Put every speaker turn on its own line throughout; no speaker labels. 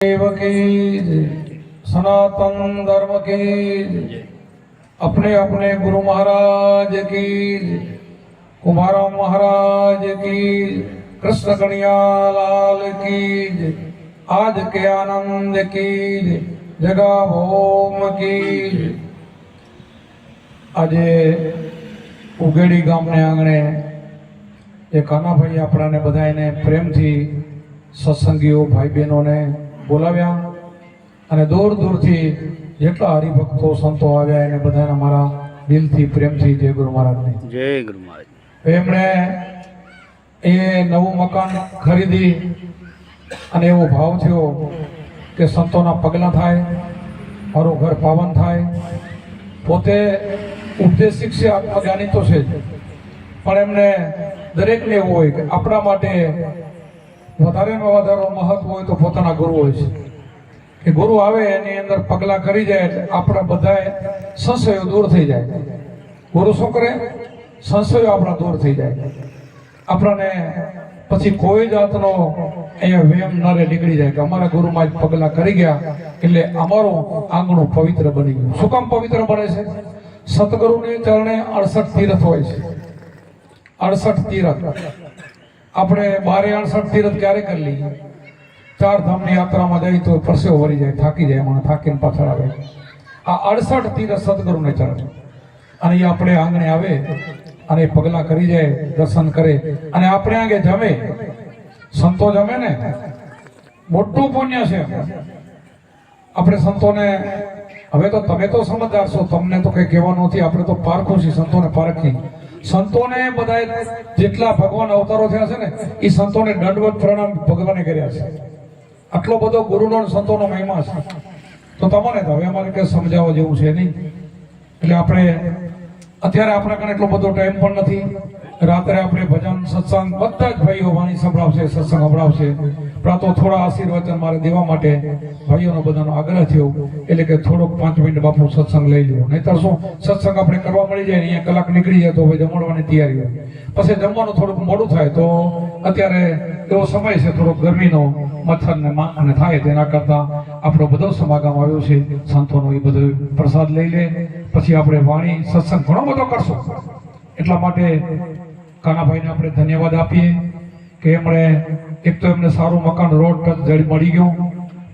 देव की जय, सनातन धर्म की जय, अपने अपने गुरु महाराज की जय, कुमारा महाराज की जय, कृष्ण कन्हैया लाल की जय, आज के आनंद की जय, जगा भौम की जय। આજે ઉગેડી ગામને આંગણે એ કાનાભાઈ આપણાને બધાને પ્રેમથી સત્સંગીઓ ભાઈ બહેનોને બોલાવ્યા અને દૂર દૂરથી જેટલા હરિભક્તો સંતો આવ્યા એને બધાને મારા દિલથી પ્રેમથી જય ગુરુ મહારાજને
જય ગુરુ મહારાજ।
એમણે એ નવું મકાન ખરીદી અને એવો ભાવ થયો કે સંતોના પગલાં થાય, મારું ઘર પાવન થાય। પોતે ઉપદેશિક છે, આત્મજ્ઞાની તો છે જ, પણ એમને દરેકને એવું હોય કે આપણા માટે વધારેમાં વધારે મહત્વ હોય તો પોતાના ગુરુ હોય છે કે ગુરુ આવે એની અંદર પગલાં કરી જાય એટલે આપણા બધાએ સંશયો દૂર થઈ જાય। ગુરુ શું કરે? સંશયો આપણા દૂર થઈ જાય, આપણને પછી કોઈ જાતનો અહીંયા વેમ ન રે, નીકળી જાય કે અમારા ગુરુમાં જ પગલાં કરી ગયા એટલે અમારું આંગણું પવિત્ર બની ગયું। શું કામ પવિત્ર બને છે? સતગુરુને ચરણે 68 તીર્થ હોય છે, 68 તીર્થ। આપણે 12 તીર્થ ક્યારે કરી લઈએ? 4 ધામની યાત્રામાં જઈએ તો પરસેવો વળી જાય, થાકી જાય, મને થાકીને પાછળ આવે। આ 68 તીર્થ સતગુરુને ચરણે, અને એ આપણે આંગણે આવે અને પગલાં કરી જાય, દર્શન કરે અને આપણે આગે જમે, સંતો જમે ને, મોટું પુણ્ય છે। આપણે સંતોને, હવે તો તમે તો સમજદાર છો, તમને તો કઈ કહેવાનું નથી, આપણે તો પારખું છીએ, સંતોને પારખી। સંતોને બધા જેટલા ભગવાન અવતારો થયા છે ને એ સંતોને દંડવત પ્રણામ ભગવાને કર્યા છે। આટલો બધો ગુરુનો સંતોનો મહિમા છે, તો તમને તો હવે અમારે કઈ સમજાવવા જેવું છે નહીં। એટલે આપણે અત્યારે આપણા કારણે એટલો બધો ટાઈમ પણ નથી। રાત્રે આપણે ભજન સત્સંગ બધા જ ભાઈઓ વાણી સંભળાવશે, સત્સંગ સંભળાવશે, પણ તો થોડા આશીર્વચન મારે દેવા માટે ભાઈઓનો બધાનો આગ્રહ થયો એટલે કે થોડોક 5 મિનિટ બાપુ સત્સંગ લઈ લ્યો। નહીતર શું સત્સંગ આપણે કરવા મળી જાય, અહીંયા કલાક નીકળી જાય તો જમણવાની તૈયારી હોય, પછી જમવાનું થોડુંક મોડું થાય તો અત્યારે એવો સમય છે થોડોક ગરમીનો, મચ્છરને માખને થાય, તેના કરતાં આપણો બધો સમાગમ આવ્યો છે સંતોનો, એ બધો પ્રસાદ લઈ લે પછી આપણે વાણી સત્સંગ ઘણો બધો કરશું। એટલા માટે કાનાભાઈને આપણે ધન્યવાદ આપીએ કે એમણે એક તો એમને સારું મકાન રોડ ટચ જડી મળી ગયું,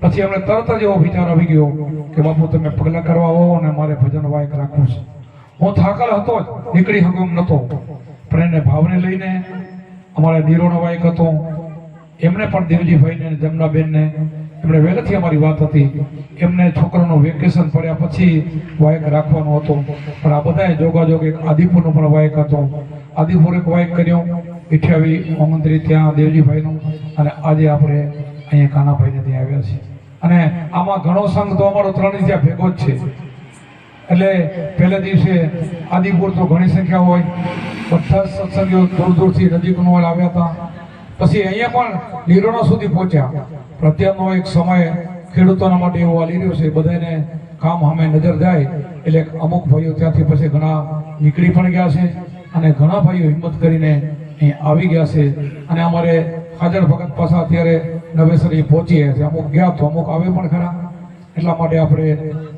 પછી એમને તરત જ એવો વિચાર આવી ગયો કે બાપુ તમે પગલાં કરવા આવો અને મારે ભજન વાયક રાખવું છે। હું થાકલ હતો જ, નીકળી શકું એમ નહોતો, પણ એને ભાવને લઈને અમારે દીરોનો વાયક હતો, એમને પણ દેવજીભાઈને જમનાબેનને એમણે વહેલેથી અમારી વાત હતી, એમને છોકરાનું વેકેશન પડ્યા પછી વાયક રાખવાનો હતો, પણ આ બધાએ જોગાજોગ એક આદિપુરનો પણ વાયક હતો, આદિપુર એક વાયક કર્યો 28 મંત્રી ત્યાં દેવજીભાઈનું, અને આજે આપણે અહીંયા કાનાભાઈને ત્યાં આવ્યા છીએ। અને આમાં ઘણો સંઘ તો અમારો 3 ત્યાં ભેગો જ છે, એટલે પહેલા દિવસે આદિપુર તો ઘણી સંખ્યા હોય, બધા સત્સંગીઓ દૂર દૂરથી નજીકનો આવ્યા હતા, પછી અહીંયા પણ લીરોણા સુધી પહોંચ્યા। પ્રત્યાનો એક સમય ખેડૂતોના માટે એવો આલી રહ્યો છે, બધાને કામ સામે નજર જાય એટલે અમુક ભાઈઓ ત્યાંથી પછી ઘણા નીકળી પણ ગયા છે અને ઘણા ભાઈઓ હિંમત કરીને અહીં આવી ગયા છે। અને અમારે હાજર ભગત પાછા અત્યારે નવેસરી પહોંચી ગયા છે, અમુક ગયા તો અમુક આવે પણ ખરા। એટલા માટે આપણે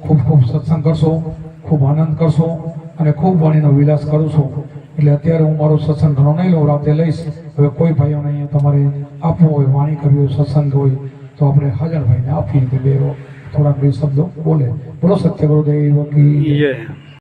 ખૂબ ખૂબ સત્સંગ કરશું, ખૂબ આનંદ કરશું અને ખૂબ વાણીનો વિલાસ કરીશું। એટલે અત્યારે હું મારો સત્સંગ ઘણો નહીં લઉં, રાતે લઈશ। હવે કોઈ ભાઈઓને અહીંયા તમારે આપવું હોય, વાણી કરવી હોય, સત્સંગ હોય તો આપણે હાજર ભાઈને આપીએ કે બે થોડાક બે શબ્દો બોલે। બોલો સત્ય ગુરુદેવ કી જય।